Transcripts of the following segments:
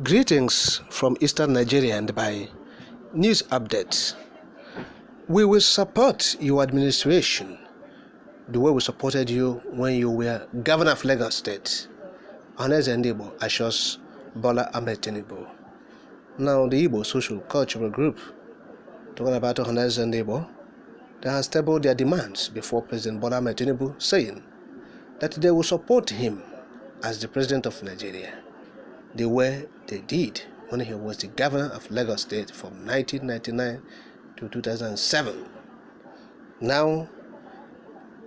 Greetings from Eastern Nigeria and by news updates. We will support your administration the way we supported you when you were governor of Lagos State. Ohaneze Ndigbo assures Bola Ahmed Tinibu. Now the Igbo social cultural group talking about Ohaneze Ndigbo, they have tabled their demands before President Bola Ahmed Tinibu, saying that they will support him as the president of Nigeria the way they did when he was the governor of Lagos State from 1999 to 2007. Now,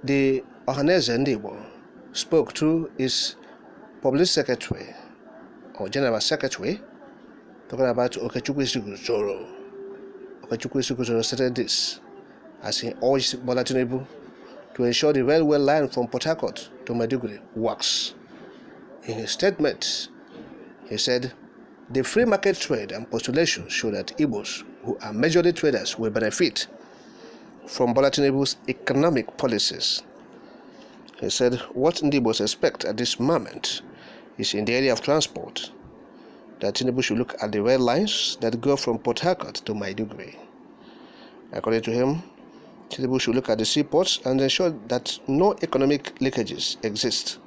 the Ohaneze Ndigbo spoke to his public secretary or general secretary, talking about Okechukwu Siguzoro. Okechukwu Siguzoro stated this as he urged Bola Tinibu to ensure the railway line from Port Harcourt to Maiduguri works. In his statement, he said, the free market trade and postulation show that Igbos, who are majorly traders, will benefit from Bola Tinibu's economic policies. He said, what Ndigbos expect at this moment is in the area of transport, that Tinibu should look at the rail lines that go from Port Harcourt to Maiduguri. According to him, Tinibu should look at the seaports and ensure that no economic leakages exist.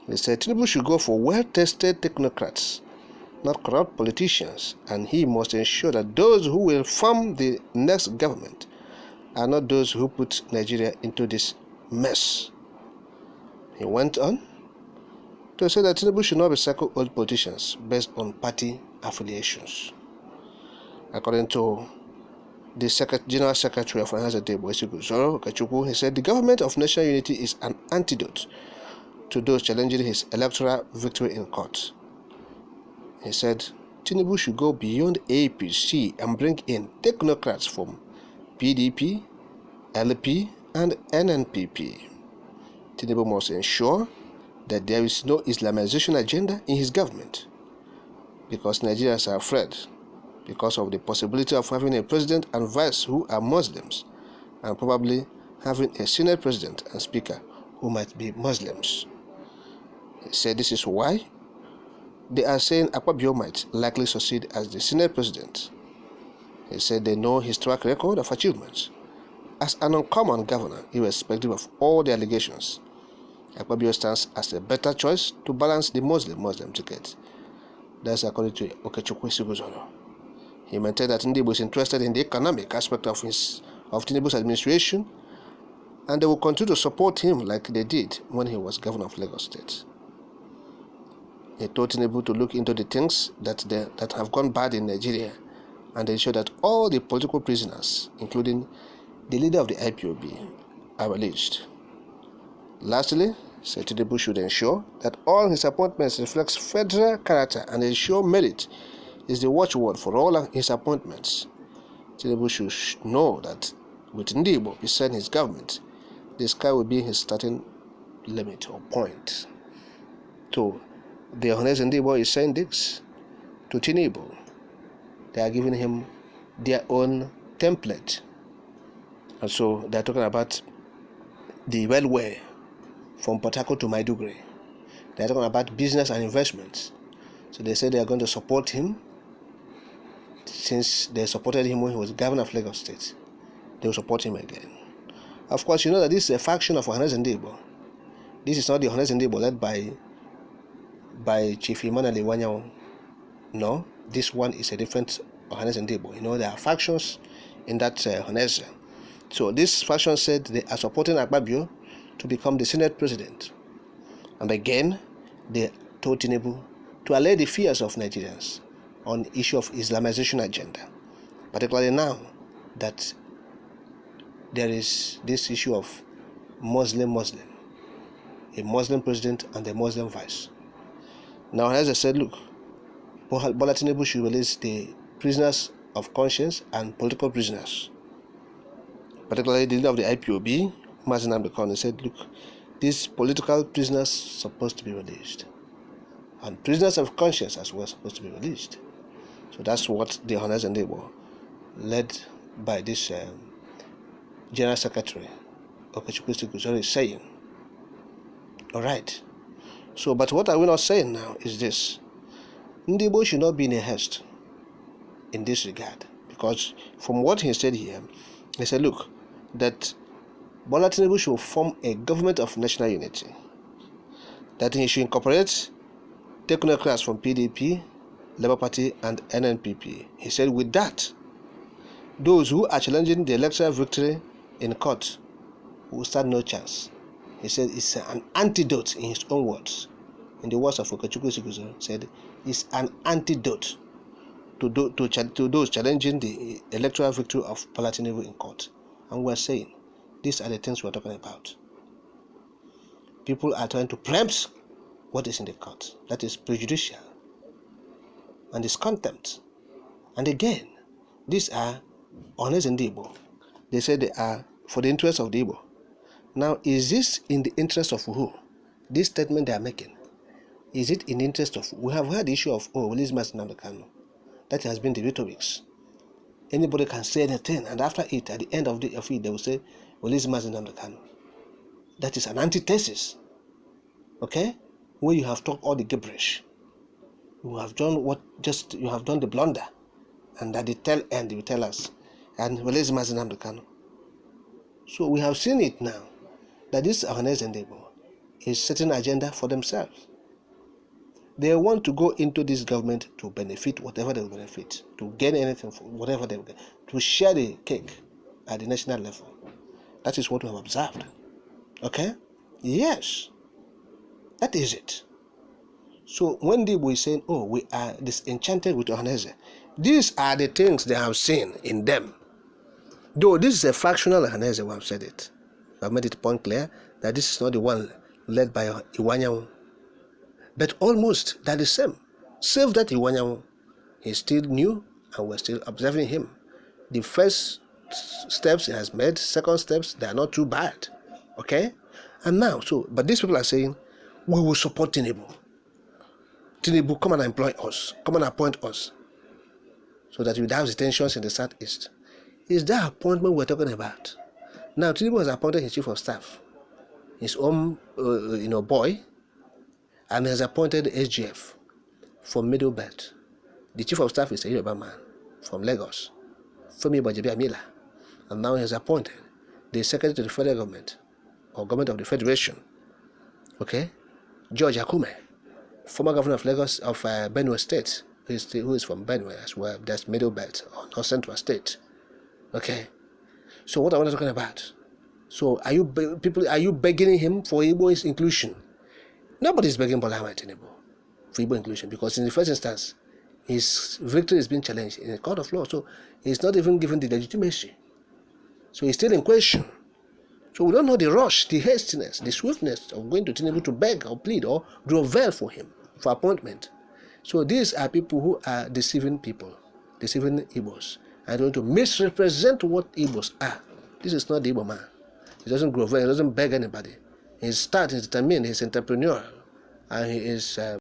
He said Tinibu should go for well-tested technocrats, not corrupt politicians, and he must ensure that those who will form the next government are not those who put Nigeria into this mess. He went on to say that Tinibu should not recycle old politicians based on party affiliations. According to the General Secretary of Ohaneze Ndigbo, he said the government of national unity is an antidote to those challenging his electoral victory in court. He said Tinibu should go beyond APC and bring in technocrats from PDP, LP, and NNPP. Tinibu must ensure that there is no Islamization agenda in his government, because Nigerians are afraid because of the possibility of having a president and vice who are Muslims, and probably having a Senate president and speaker who might be Muslims. He said this is why they are saying Akpabio might likely succeed as the Senate president. He said they know his track record of achievements as an uncommon governor, irrespective of all the allegations. Akpabio stands as a better choice to balance the Muslim ticket. That's according to Okechukwu Siguzoro. He maintained that Ndigbo is interested in the economic aspect of Tinibu's administration, and they will continue to support him like they did when he was governor of Lagos State. He told Tinibu to look into the things that have gone bad in Nigeria and ensure that all the political prisoners, including the leader of the IPOB, are released. Lastly, said Tinibu should ensure that all his appointments reflect federal character and ensure merit is the watchword for all his appointments. Tinibu should know that with Ndigbo beside his government, the sky will be his starting limit or point. So, the Ohaneze Ndigbo is saying this to Tinibu. They are giving him their own template. And so they are talking about the railway from Port Harcourt to Maiduguri. They are talking about business and investments. So they say they are going to support him since they supported him when he was governor of Lagos State. They will support him again. Of course, you know that this is a faction of Ohaneze Ndigbo. This is not the Ohaneze Ndigbo led by Chief Emmanuel Iwanyawo. No, this one is a different Ohaneze Ndigbo. You know, there are factions in that Ohaneze. So this faction said they are supporting Akpabio to become the Senate president. And again, they told Tinibu to allay the fears of Nigerians on the issue of Islamization agenda, particularly now that there is this issue of Muslim, a Muslim president and a Muslim vice. Now, as I said, look, Bola Tinibu should release the prisoners of conscience and political prisoners, particularly the leader of the IPOB, Mazi Nnamdi Kanu, said, look, these political prisoners supposed to be released, and prisoners of conscience as well supposed to be released. So that's what the Ohaneze Ndigbo, led by this General Secretary Okechukwu Siguzoro, is saying. All right. So, but what are we not saying now is this. Ndigbo should not be in a haste in this regard, because from what he said here, he said, look, that Bola Tinibu should form a government of national unity, that he should incorporate technocrats from PDP, Labour Party, and NNPP. He said, with that, those who are challenging the electoral victory in court will stand no chance. He said it's an antidote, in his own words. In the words of Okechukwu Siguzo, said it's an antidote to those challenging the electoral victory of Bola Tinubu in court. And we're saying, these are the things we're talking about. People are trying to preempt what is in the court. That is prejudicial. And it's contempt. And again, these are Ohaneze and Ndigbo. They say they are for the interest of the Igbo. Now, is this in the interest of who? This statement they are making, is it in the interest of? We have had the issue of release Nnamdi Kanu. That has been the rhetorics. Anybody can say anything, and after it, at the end of it, they will say release Nnamdi Kanu. That is an antithesis. Okay, where you have talked all the gibberish, you have done you have done the blunder, and at the tail end, you tell us and release Nnamdi Kanu. So we have seen it now that this Ohaneze and Ndigbo is setting an agenda for themselves. They want to go into this government to benefit whatever they will benefit, to gain anything from whatever they will get, to share the cake at the national level. That is what we have observed. Okay? Yes. That is it. So when Ndigbo is saying, we are disenchanted with Ohaneze, these are the things they have seen in them. Though this is a factional Ohaneze, we have said it. We have made it point clear that this is not the one led by Iwanyanwu. But almost they're the same. Save that Iwanyanwu is still new and we're still observing him. The first steps he has made, second steps, they are not too bad. Okay? And now, but these people are saying, we will support Tinibu. Tinibu, come and employ us. Come and appoint us. So that we have the tensions in the southeast. Is that appointment we're talking about? Now, Tinibu has appointed his chief of staff, his own, boy, and has appointed SGF from Middle Belt. The chief of staff is a Yoruba man from Lagos, Femi Bajabi Amila, and now he has appointed the secretary to the federal government, or government of the federation, okay, George Akume, former governor of Lagos, of Benue State, who is from Benue as well. That's Middle Belt or North Central State. Okay, so what am I talking about? So are you begging him for Igbo's inclusion? Nobody is begging Bola Tinubu for Igbo inclusion, because in the first instance, his victory is being challenged in a court of law. So he's not even given the legitimacy. So he's still in question. So we don't know the rush, the hastiness, the swiftness of going to Tinibu to beg or plead or do a veil for him for appointment. So these are people who are deceiving people, deceiving Igbos, and going to misrepresent what Igbos are. This is not the Igbo man. He doesn't grow veil, he doesn't beg anybody. He's determined, he's entrepreneurial, and he is